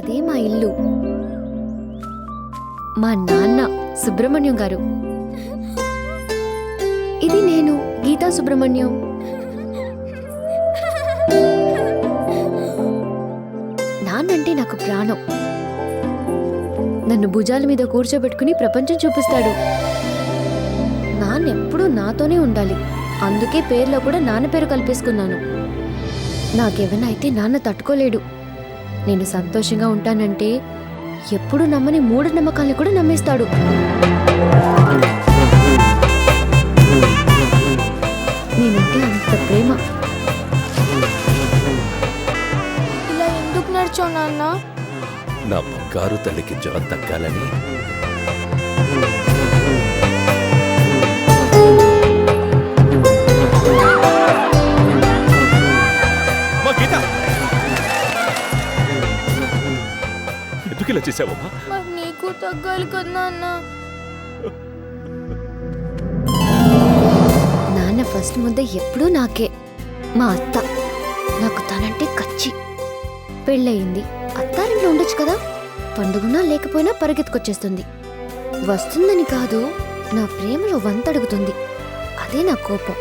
అదే మా ఇల్లు. మా నాన్న సుబ్రహ్మణ్యం గారు. ఇది నేను, గీతా సుబ్రహ్మణ్యం. నాన్నంటే నాకు ప్రాణం. నన్ను భుజాల మీద కూర్చోబెట్టుకుని ప్రపంచం చూపిస్తాడు. నాన్నెప్పుడూ నాతోనే ఉండాలి. అందుకే పేర్లో కూడా నాన్న పేరు కల్పేసుకున్నాను. నాకేమైనా అయితే నాన్న తట్టుకోలేడు. నేను సంతోషంగా ఉంటానంటే ఎప్పుడు నమ్మని మూఢనమ్మకాల్ని కూడా నమ్మేస్తాడు. నేనంటే అంత ప్రేమ. ఇలా ఎందుకు నడిచావు నాన్న? నా బంగారు తల్లికి జ్వరం తగ్గాలని. ఎందుకు ఇలా చేసావమ్మా? మరి నీకు తగ్గాలి కదా నాన్న. నాన్న ఫస్ట్ ముద్ద ఎప్పుడూ నాకే. మా అత్త నాకు తనంటే కచ్చి. పెళ్ళయింది, అత్తారింట్లో ఉండొచ్చు కదా. పండుగనా లేకపోయినా పరిగెత్తుకొచ్చేస్తుంది. వస్తుందని కాదు, నా ప్రేమలో వంతడుగుతుంది. అదే నా కోపం.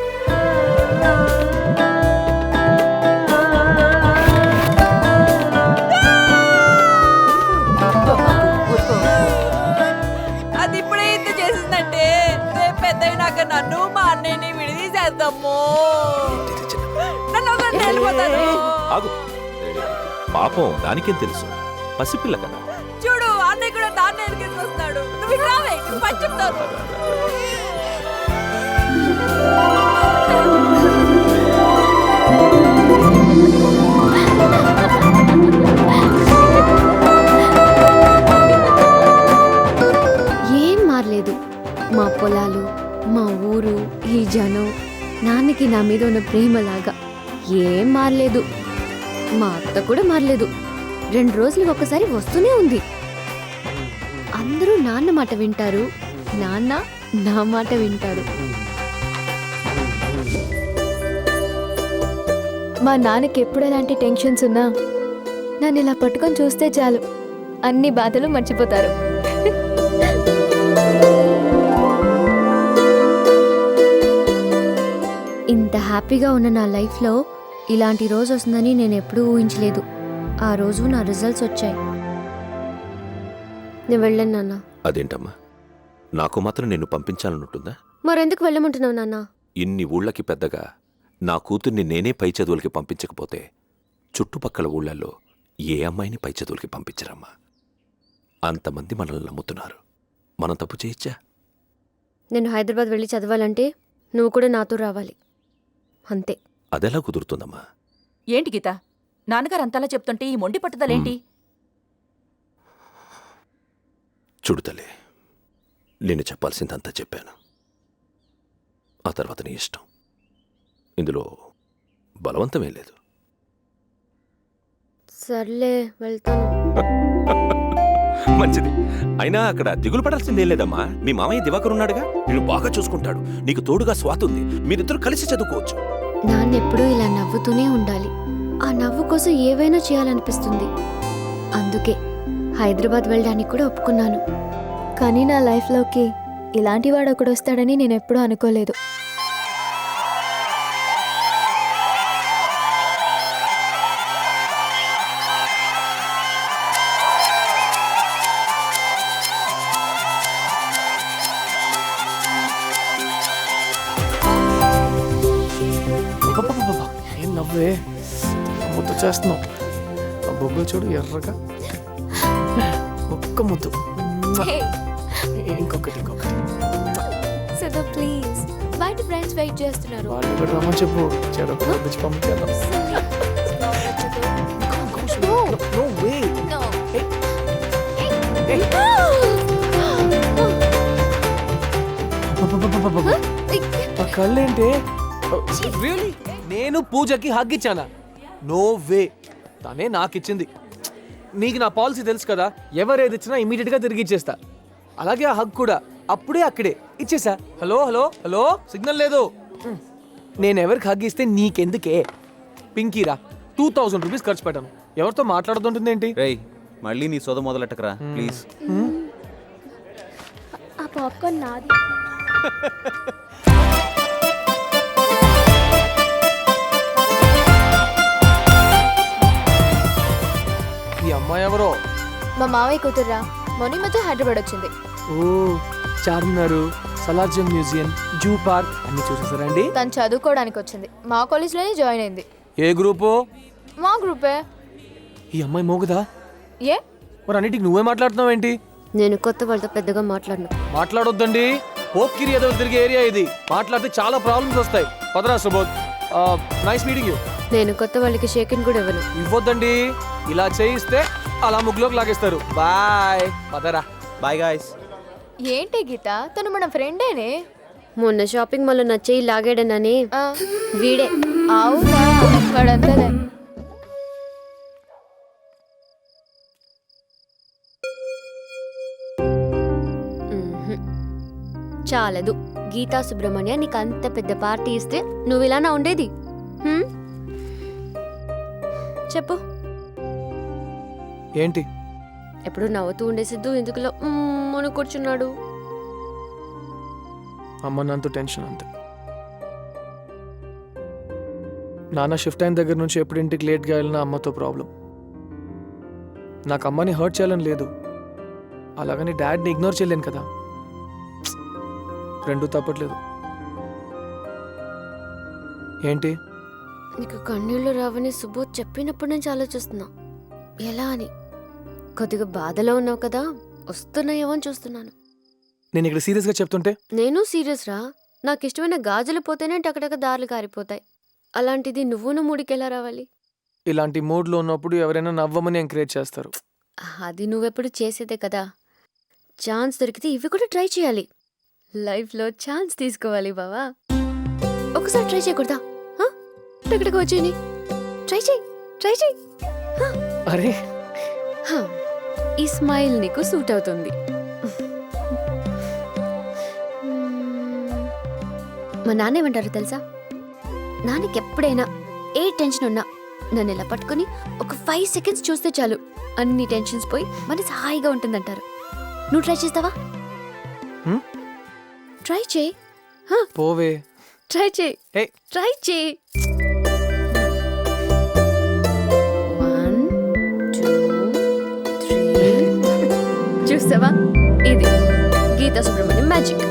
అది ఇప్పుడే ఇంత చేసిందంటే రేపు పెద్దయినాక నన్ను మా అన్నయ్యని విడిదీసేద్దాము. నన్ను వదిలేసి వెళ్ళిపోతాను. ఆగు. పాపం దానికేం తెలుసు, పసిపిల్ల కదా. చూడు, అన్నయ్య కూడా దాన్ని ఎరికేసుకొస్తున్నాడు. నువ్వు ఇక్కడ రావే, పని చెప్తాను. ఏం మారలేదు. మా పొలాలు, మా ఊరు, ఈ జనం, నాన్నకి నా మీద ఉన్న ప్రేమలాగా ఏం మారలేదు. మా అత్త కూడా మారలేదు. 2 రోజులకు ఒకసారి వస్తూనే ఉంది. అందరూ నాన్న మాట వింటారు, నాన్న నా మాట వింటాడు. మా నాన్నకి ఎప్పుడు ఎలాంటి టెన్షన్స్ ఉన్నా నన్ను ఇలా పట్టుకొని చూస్తే చాలు, అన్ని బాధలు మర్చిపోతారు. ఇంత హ్యాపీగా ఉన్న నా లైఫ్లో ఇలాంటి రోజు వస్తుందని నేను ఎప్పుడూ ఊహించలేదు. ఆ రోజు నా రిజల్ట్స్ వచ్చాయి. నేను వెళ్ళాను నాన్న. అదేంటమ్మా, నాకు మాత్రం నిన్ను పంపించాలనుంటుందా? మరెందుకు వెళ్ళమంటున్నావు నాన్న? ఇన్ని ఊళ్ళకి పెద్దగా నా కూతుర్ని నేనే పై చదువులకి పంపించకపోతే చుట్టుపక్కల ఊళ్ళల్లో ఏ అమ్మాయిని పై చదువులకి పంపించరమ్మా. అంతమంది మనల్ని నమ్ముతున్నారు. మనం తప్పు చేయొచ్చా? నేను హైదరాబాద్ వెళ్ళి చదవాలంటే నువ్వు కూడా నాతో రావాలి, అంతే. అదెలా కుదురుతుందమ్మా? ఏంటి గీత, నాన్నగారు అంతలా చెప్తుంటే ఈ మొండి పట్టుదలేంటి? చూడు తల్లి, నేను చెప్పాల్సిందంతా చెప్పాను. ఆ తర్వాత నీ ఇష్టం. ఇందులో బలవంతమేం లేదు. సర్లే, వెళ్తాను. మంచిది. అయినా అక్కడ దిగులు పడాల్సిందేం లేదమ్మా. మీ మామయ్య దివాకర్ ఉన్నాడుగా, నిన్ను బాగా చూసుకుంటాడు. నీకు తోడుగా స్వాతి ఉంది. మీరిద్దరూ కలిసి చదువుకోవచ్చు. నాన్నెప్పుడూ ఇలా నవ్వుతూనే ఉండాలి. ఆ నవ్వు కోసం ఏవైనా చేయాలనిపిస్తుంది. అందుకే హైదరాబాద్ వెళ్ళడానికి కూడా ఒప్పుకున్నాను. కానీ నా లైఫ్లోకి ఇలాంటి వాడు ఒకడు వస్తాడని నేను ఎప్పుడూ అనుకోలేదు. ఏం నవ్వే, ముద్దు చేస్తున్నావు. ఆ బొగ్గులు చూడు ఎర్రగా. ఒక్క ముద్దు. ఇంకొకటి. సదా ప్లీజ్, బయట ఫ్రెండ్స్ వెయిట్ చేస్తున్నారు. వాళ్ళు కూడా రమ్మని చెప్పు. చెరపు తెచ్చి పంపించేద్దాం. No way. ఆ కళ్ళేంటి? రియలీ నేను పూజకి హగ్ ఇచ్చానా? No way. తనే నాకిచ్చింది. నీకు నా పాలసీ తెలుసు కదా, ఎవరేది ఇచ్చినా ఇమీడియట్ గా తిరిగి ఇచ్చేస్తా. అలాగే ఆ హగ్ కూడా అప్పుడే అక్కడే ఇచ్చేసా. హలో హలో హలో, సిగ్నల్ లేదు. నేను ఎవరికి హగ్ ఇస్తే నీకెందుకే? పింకీరా, 2000 రూపీస్ ఖర్చు పెట్టాను. ఎవరితో మాట్లాడుతుంటుంది ఏంటి? రేయ్, మళ్ళీ నీ సోద మొదలెట్టకరా ప్లీజ్. ఆ పాప్కార్న్ నాది. ఈ అమ్మాయి ఎవరో? మా మావయ్య కూతుర్రా, మొన్న మధ్య హైదరాబాద్ వచ్చింది. ఓ, Charminar, Salarjung museum, zoo park అన్ని చూసేసారండి? తను చదువుకోవడానికి వచ్చింది. మా కాలేజ్లోనే జాయిన్ అయింది. ఏ గ్రూపు? మా గ్రూపే. ఈ అమ్మాయి మోగదా? ఏ మరి అన్నిటికి నువ్వే మాట్లాడుతున్నావు ఏంటి? నేను కొత్త వాళ్ళతో పెద్దగా మాట్లాడను. మాట్లాడొద్దండి. పోక్కిరి ఎదలు తిరిగే ఏరియా ఇది. మాట్లాడితే చాలా ప్రాబ్లమ్స్ వస్తాయి. పదరా సుబోధ్. Nice meeting you. నేను కొత్త వాళ్ళకి షేకిన్ కూడా ఇవ్వను. ఇవ్వద్దండి. ఇలా చేయిస్తే అలా ముగ్గులోకి లాగేస్తారు. బాయ్. పదరా. Bye guys. ఏంటి గీత, తను మన ఫ్రెండేనే. మొన్న షాపింగ్ మాల్లో నా చెయ్యి లాగాడనని ఆ, వీడే. అవునా? వాడంతలే. చాలదు. గీతా సుబ్రహ్మణ్య నీకు అంత పెద్ద పార్టీ ఇస్తే నువ్వు ఇలానా ఉండేది? హ్మ్? చెప్పు. ఏంటి? ఎప్పుడు నవ్వుతూ ఉండే సిద్ధు ఎందుకులో మన కూర్చున్నాడు? అమ్మ నాన్నతో టెన్షన్ అంతే. నాన్న షిఫ్ట్ అయిన దగ్గర నుంచి ఎప్పుడు ఇంటికి లేట్గా వెళ్ళినా అమ్మతో ప్రాబ్లం. నాకు అమ్మని హర్ట్ చేయాలని లేదు, అలాగని డాడ్ని ఇగ్నోర్ చేయలేను కదా. రెండూ తప్పట్లేదు. ఏంటి? నీకు కన్నీళ్లు రావని సుబోధ్ చెప్పినప్పటి నుంచి ఆలోచిస్తున్నా ఎలా అని. కొద్దిగా బాధలో ఉన్నావు కదా, వస్తున్నాయేమో అని చూస్తున్నాను. నేను ఇక్కడ సీరియస్గా చెప్తుంటే? నేను సీరియస్ రా. నాకు ఇష్టమైన గాజులు పోతేనే టకటక దారులు కారిపోతాయి. అలాంటిది నువ్వును మూడికి ఎలా రావాలి? ఇలాంటి మూడ్లో ఉన్నప్పుడు ఎవరైనా నవ్వమని ఎంకరేజ్ చేస్తారు. అది నువ్వెప్పుడు చేసేదే కదా. ఛాన్స్ దొరికితే ఇవి కూడా ట్రై చేయాలి. లైఫ్లో ఛాన్స్ తీసుకోవాలి బావా. ఒకసారి ట్రై చేయకూడదా? టకటక వచ్చేని ట్రై చేయి, ట్రై చేయి. అరే, ఈ స్మైల్ నీకు సూట్ అవుతుంది. మా నాన్న ఏమంటారు తెలుసా? నాన్నకి ఎప్పుడైనా ఏ టెన్షన్ ఉన్నా నన్ను ఇలా పట్టుకుని ఒక 5 seconds చూస్తే చాలు, అన్ని టెన్షన్స్ పోయి మనసు హాయిగా ఉంటుందంటారు. నువ్వు ట్రై చేస్తావా? ట్రై చేయి. పోవే. ట్రై చేయి, ఏ ట్రై చేయి. 1 2 3 చూసావా? ఇది గీతా సుబ్రహ్మణ్యం మ్యాజిక్.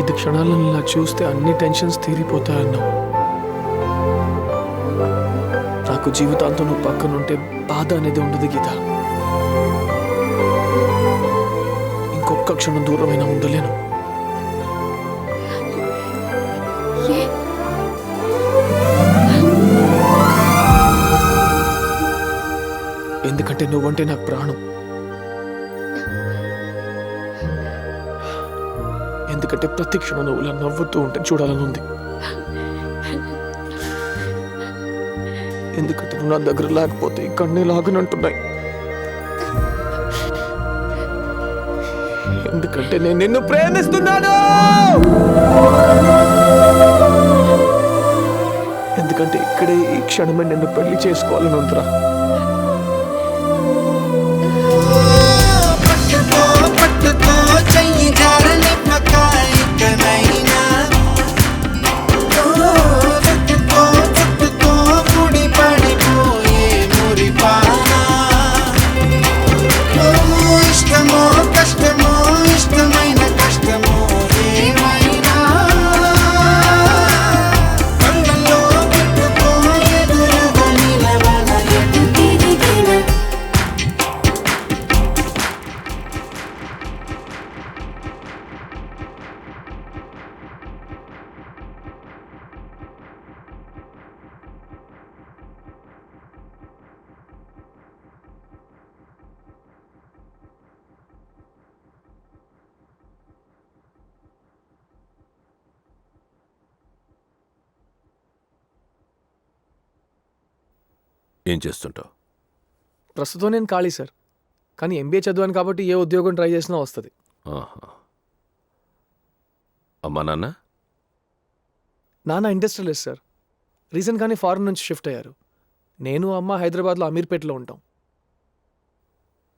ఐదు క్షణాలను ఇలా చూస్తే అన్ని టెన్షన్స్ తీరిపోతాయన్నావు. నాకు జీవితాంతం నువ్వు పక్కనుంటే బాధ అనేది ఉండదు గీత. ఇంకొక క్షణం దూరమైనా ఉండలేను. ఎందుకంటే నువ్వంటే నాకు ప్రాణం. ఎందుకంటే ప్రతి క్షణం నువ్వు ఇలా నవ్వుతూ ఉంటే చూడాలని ఉంది. ఎందుకంటే నువ్వు నా దగ్గర లేకపోతే ఈ కన్నే లాగనంటున్నాయి. ఎందుకంటే నేను నిన్ను ప్రేమిస్తున్నాను. ఎందుకంటే ఇక్కడే ఈ క్షణమే నిన్ను పెళ్లి చేసుకోవాలని ఉందిరా. ఏం చేస్తుంటావు? ప్రస్తుతం నేను ఖాళీ సార్, కానీ ఎంబీఏ చదివాను కాబట్టి ఏ ఉద్యోగం ట్రై చేసినా వస్తుంది. ఆహా. అమ్మా నాన్న? నాన్న ఇండస్ట్రియలిస్ట్ సార్, రీసెంట్గానే ఫారెన్ నుంచి షిఫ్ట్ అయ్యారు. నేను అమ్మ హైదరాబాద్లో అమీర్పేటలో ఉంటాం.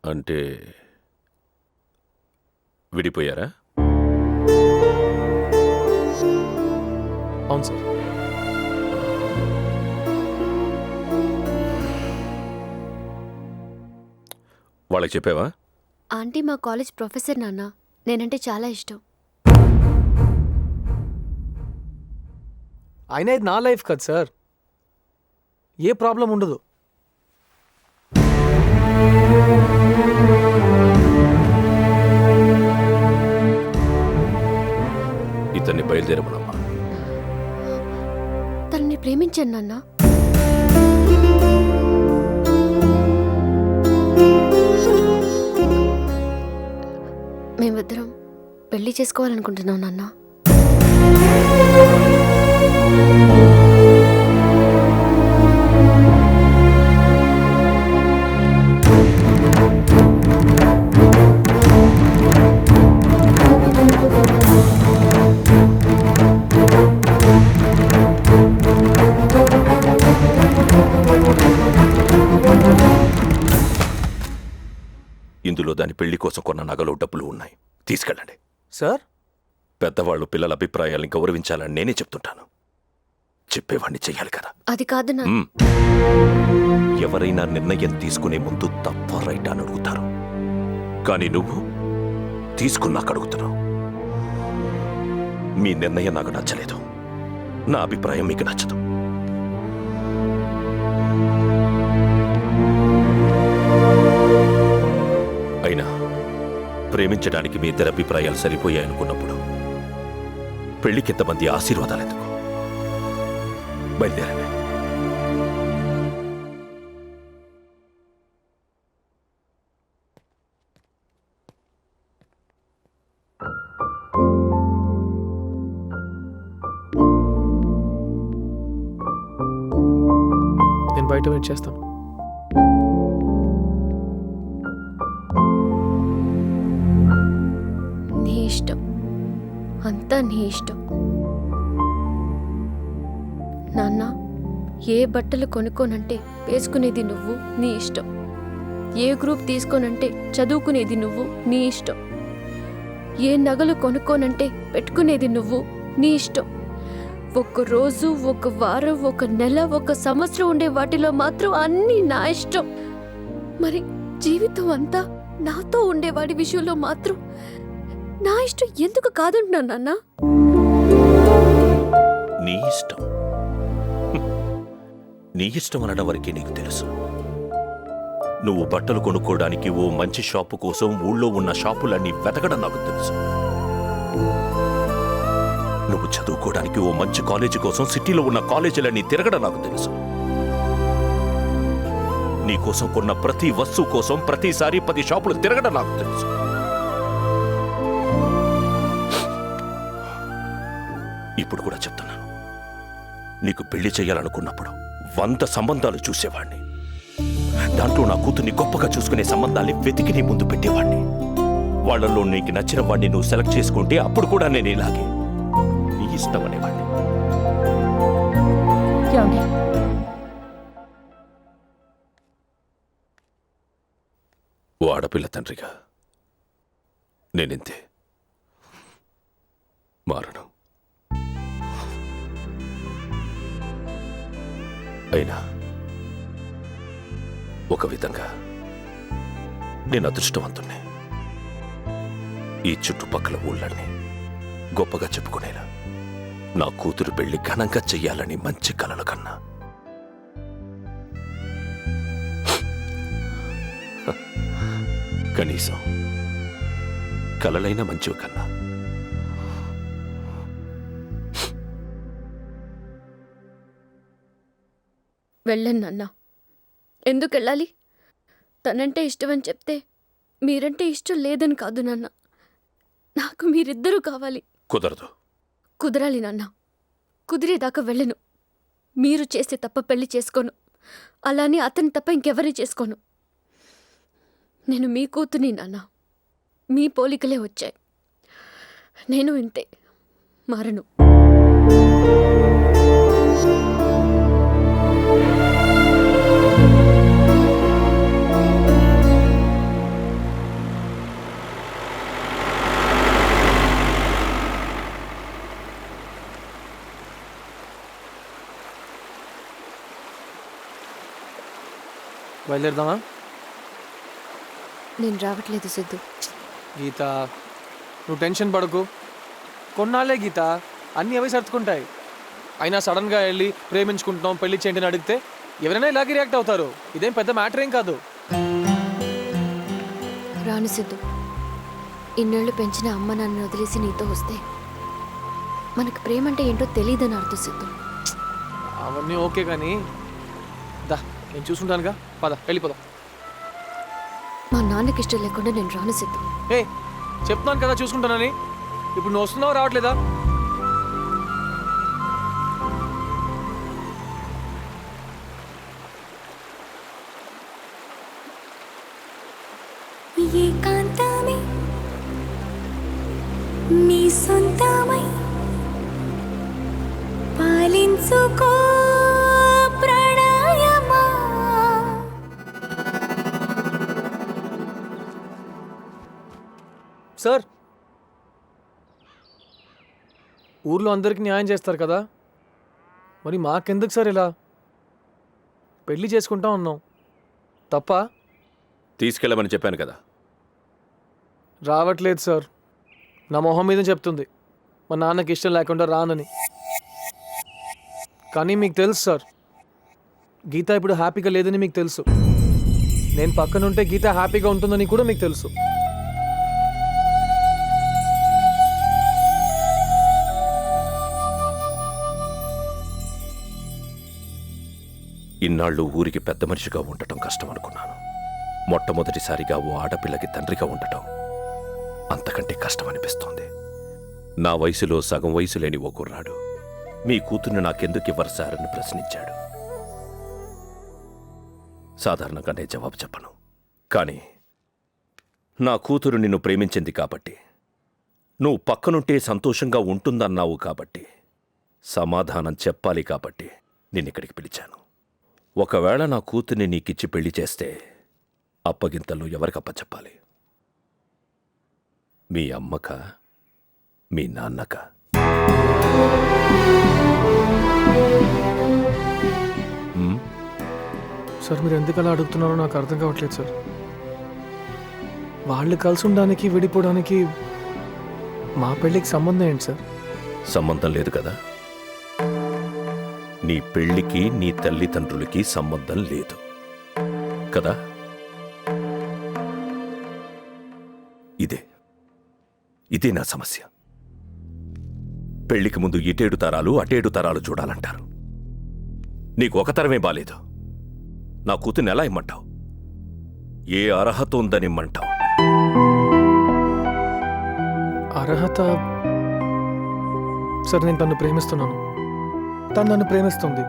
అంటే విడిపోయారా? అవును సార్. వాళ్ళకి చెప్పావా? ఆంటీ మా కాలేజ్ ప్రొఫెసర్ నాన్న, నేనంటే చాలా ఇష్టం. అయినా ఇది నా లైఫ్ కదా సార్, ఏ ప్రాబ్లం ఉండదు. ఇతన్ని బయలుదేరమనమ్మా. తనని ప్రేమించాను నాన్న. మేమిద్దరం పెళ్లి చేసుకోవాలనుకుంటున్నాం నాన్న. ఇందులో దాని పెళ్లి కోసం కొన్న నగలు డబ్బులు ఉన్నాయి, తీసుకెళ్ళండి. సార్, పెద్దవాళ్ళు పిల్లల అభిప్రాయాల్ని గౌరవించాలని నేనే చెప్తుంటాను. చెప్పేవాణ్ణి చెయ్యాలి కదా. అది కాదు నాన్న. మ్మ్. ఎవరైనా నిర్ణయం తీసుకునే ముందు తప్ప రైట్ అని అడుగుతారు, కానీ నువ్వు తీసుకున్నాక అడుగుతున్నావు. మీ నిర్ణయం నాకు నచ్చలేదు, నా అభిప్రాయం మీకు నచ్చదు. అయినా ప్రేమించడానికి మీ ఇద్దరి అభిప్రాయాలు సరిపోయాయనుకున్నప్పుడు పెళ్లికింతమంది ఆశీర్వాదాలు ఎందుకు? బయలుదేరండి. నేను బయట వెయిట్ చేస్తాను. నీ ఇష్టం, అంతా నీ ఇష్టం నాన్న. ఏ బట్టలు కొనుక్కోనంటే వేసుకునేది నువ్వు, నీ ఇష్టం. ఏ గ్రూప్ తీసుకోనంటే చదువుకునేది నువ్వు, నీ ఇష్టం. ఏ నగలు కొనుక్కోనంటే పెట్టుకునేది నువ్వు, నీ ఇష్టం. ఒక రోజు, ఒక వారం, ఒక నెల, ఒక సంవత్సరం ఉండే వాటిలో మాత్రం అన్నీ నా ఇష్టం. మరి జీవితం అంతా నాతో ఉండేవాడి విషయంలో మాత్రం నా ఇష్టం ఎందుకు కాదంటున్నా నాన్న? నీ ఇష్టం, నీ ఇష్టం అనడం వరకే నీకు తెలుసు. నువ్వు బట్టలు కొనుక్కోవడానికి ఓ మంచి షాపు కోసం ఊళ్ళో ఉన్న షాపులన్నీ వెతకడం నాకు తెలుసు. నువ్వు చదువుకోవడానికి ఓ మంచి కాలేజీ కోసం సిటీలో ఉన్న కాలేజీలన్నీ తిరగడం నాకు తెలుసు. నీ కోసం కొన్న ప్రతి వస్తువు కోసం ప్రతిసారి 10 షాపులు తిరగడం నాకు తెలుసు. ఇప్పుడు కూడా చెప్తున్నాను, నీకు పెళ్లి చేయాలనుకున్నప్పుడు 100 సంబంధాలు చూసేవాణ్ణి. దాంట్లో నా కూతుర్ని గొప్పగా చూసుకునే సంబంధాల్ని వెతికి నీ ముందు పెట్టేవాణ్ణి. వాళ్లలో నీకు నచ్చిన వాడిని నువ్వు సెలెక్ట్ చేసుకుంటే అప్పుడు కూడా నేను ఇలాగే నీ ఇష్టం అనేవాడిని. ఓ ఆడపిల్ల తండ్రిగా నేనింతే, మారను. అయినా ఒక విధంగా నేను అదృష్టవంతుణ్ణి. ఈ చుట్టుపక్కల ఊళ్ళన్నీ గొప్పగా చెప్పుకునేలా నా కూతురు పెళ్లి ఘనంగా చెయ్యాలని మంచి కలలు కన్నా. కనీసం కలలైన మంచివి కన్నా. వెళ్ళను నాన్న. ఎందుకు వెళ్ళాలి? తనంటే ఇష్టమని చెప్తే మీరంటే ఇష్టం లేదని కాదు నాన్న. నాకు మీరిద్దరూ కావాలి. కుదరదు. కుదరాలి నాన్న. కుదిరేదాకా వెళ్ళను. మీరు చేస్తే తప్ప పెళ్లి చేసుకోను. అలానే అతను తప్ప ఇంకెవరి చేసుకోను. నేను మీ కూతుని నాన్న, మీ పోలికలే వచ్చాయి. నేను ఇంతే, మారను. బయలుదేరదామా? నేను రావట్లేదు సిద్ధు. గీత, నువ్వు టెన్షన్ పడకు. కొన్నాళ్ళే గీత, అన్నీ అవే సర్దుకుంటాయి. అయినా సడన్గా వెళ్ళి ప్రేమించుకుంటున్నాం పెళ్లి చేయండి అని అడిగితే ఎవరైనా ఇలాగే రియాక్ట్ అవుతారు. ఇదేం పెద్ద మ్యాటర్ ఏం కాదు. రాను సిద్ధు. ఇన్నేళ్లు పెంచిన అమ్మ నన్ను వదిలేసి నీతో వస్తే మనకు ప్రేమ అంటే ఏంటో తెలియదని అర్థం సిద్ధు. అవన్నీ ఓకే కానీ దా, నేను చూసుకుంటానుగా, పద వెళ్ళిపోదాం. మా నాన్నకి ఇష్టం లేకుండా నేను రాను సిద్ధు. ఏ చెప్తున్నాను కదా చూసుకుంటానని. ఇప్పుడు నువ్వు వస్తున్నావు రావట్లేదా? ఏకాంతమే మీ సొంతమై పాలించుకో ప్రణయమా. సార్, ఊర్లో అందరికీ న్యాయం చేస్తారు కదా, మరి మాకెందుకు సార్ ఇలా? పెళ్లి చేసుకుంటా ఉన్నాం, తప్ప? తీసుకెళ్ళమని చెప్పాను కదా. రావట్లేదు సార్. నా మొహం మీద చెప్తుంది మా నాన్నకి ఇష్టం లేకుండా రానని. కానీ మీకు తెలుసు సార్, గీత ఇప్పుడు హ్యాపీగా లేదని మీకు తెలుసు. నేను పక్కనుంటే గీత హ్యాపీగా ఉంటుందని కూడా మీకు తెలుసు. ఇన్నాళ్ళు ఊరికి పెద్ద మనిషిగా ఉండటం కష్టం అనుకున్నాను. మొట్టమొదటిసారిగా ఓ ఆడపిల్లకి తండ్రిగా ఉండటం అంతకంటే కష్టం అనిపిస్తోంది. నా వయసులో సగం వయసు లేని ఓ కుర్రాడు మీ కూతుర్ని నాకెందుకు ఇవ్వరు సార్ అని ప్రశ్నించాడు. సాధారణంగా నేను జవాబు చెప్పను, కానీ నా కూతురు నిన్ను ప్రేమించింది కాబట్టి, నువ్వు పక్కనుంటే సంతోషంగా ఉంటుందన్నావు కాబట్టి, సమాధానం చెప్పాలి కాబట్టి నిన్నిక్కడికి పిలిచాను. ఒకవేళ నా కూతుర్ని నీకిచ్చి పెళ్లి చేస్తే అప్పగింతలు ఎవరికప్ప చెప్పాలి? మీ అమ్మక, మీ నాన్నక? సార్, మీరు ఎందుకు అలా అడుగుతున్నారో నాకు అర్థం కావట్లేదు సార్. వాళ్ళు కలిసి ఉండడానికి విడిపోవడానికి మా పెళ్ళికి సంబంధం ఏంటి సార్? సంబంధం లేదు కదా. నీ పెళ్లికి నీ తల్లిదండ్రులకి సంబంధం లేదు కదా. ఇదే నా సమస్య. పెళ్లికి ముందు ఇటేడు తరాలు అటేడు తరాలు చూడాలంటారు. నీకు ఒక తరమే బాలేదు. నా కూతుర్ని ఎలా ఇమ్మంటావు? ఏ అర్హత ఉందని ఇమ్మంటావు? అర్హత? సార్, నేను తను ప్రేమిస్తున్నాను, తను నన్ను ప్రేమిస్తుంది.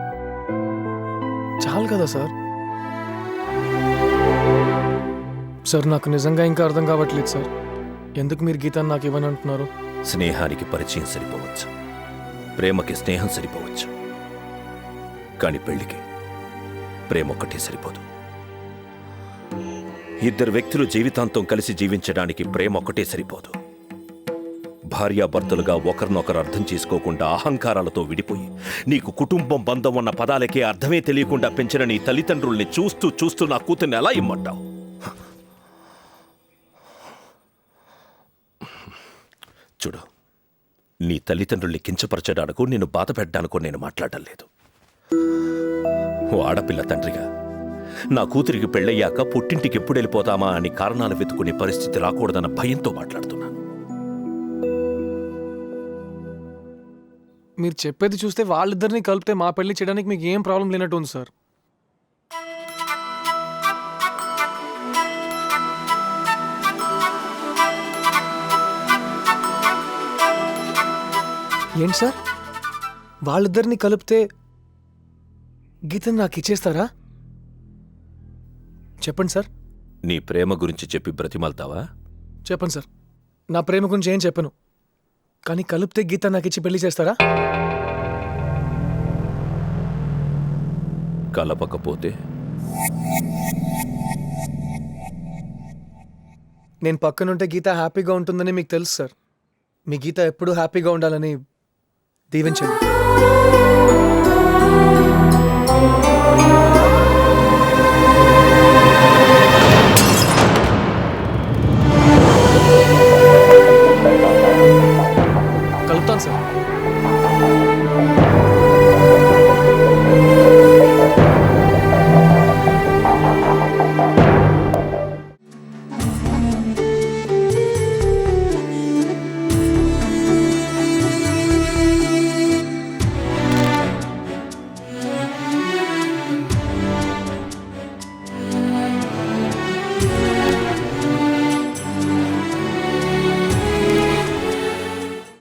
చాలు కదా సార్. సార్, నాకు నిజంగా ఇంకా అర్థం కావట్లేదు సార్. ఎందుకు మీరు గీతాన్ని నాకు ఇవ్వని అంటున్నారు? స్నేహానికి పరిచయం సరిపోవచ్చు, ప్రేమకి స్నేహం సరిపోవచ్చు, కానీ పెళ్లికి ప్రేమ ఒక్కటే సరిపోదు. ఇద్దరు వ్యక్తులు జీవితాంతం కలిసి జీవించడానికి ప్రేమ ఒక్కటే సరిపోదు. భార్యాభర్తలుగా ఒకరినొకరు అర్థం చేసుకోకుండా అహంకారాలతో విడిపోయి నీకు కుటుంబం బంధం ఉన్న పదాలకే అర్థమే తెలియకుండా పెంచిన నీ తల్లిదండ్రుల్ని చూస్తూ చూస్తూ నా కూతుర్ని ఎలా ఇమ్మంటావు? చూడు, నీ తల్లిదండ్రుల్ని కించపరచడానికో నేను బాధ పెట్టడానికో నేను మాట్లాడటం లేదు. ఓ ఆడపిల్ల తండ్రిగా నా కూతురికి పెళ్ళయ్యాక పుట్టింటికి ఎప్పుడు వెళ్ళిపోతామా అని కారణాలు వెతుకునే పరిస్థితి రాకూడదన్న భయంతో మాట్లాడుతున్నాను. మీరు చెప్పేది చూస్తే వాళ్ళిద్దరిని కలిపితే మా పెళ్లి చేయడానికి మీకు ఏం ప్రాబ్లం లేనట్టు ఉంది సార్. ఏంటి సార్, వాళ్ళిద్దరిని కలిపితే గీతని నాకు ఇచ్చేస్తారా? చెప్పండి సార్. నీ ప్రేమ గురించి చెప్పి బ్రతిమాలతావా? చెప్పండి సార్. నా ప్రేమ గురించి ఏం చెప్పను, కానీ కలిపితే గీత నాకు ఇచ్చి పెళ్లి చేస్తారా? కలపకపోతే? నేను పక్కనుంటే గీత హ్యాపీగా ఉంటుందని మీకు తెలుసు సార్. మీ గీత ఎప్పుడూ హ్యాపీగా ఉండాలని దీవించండి.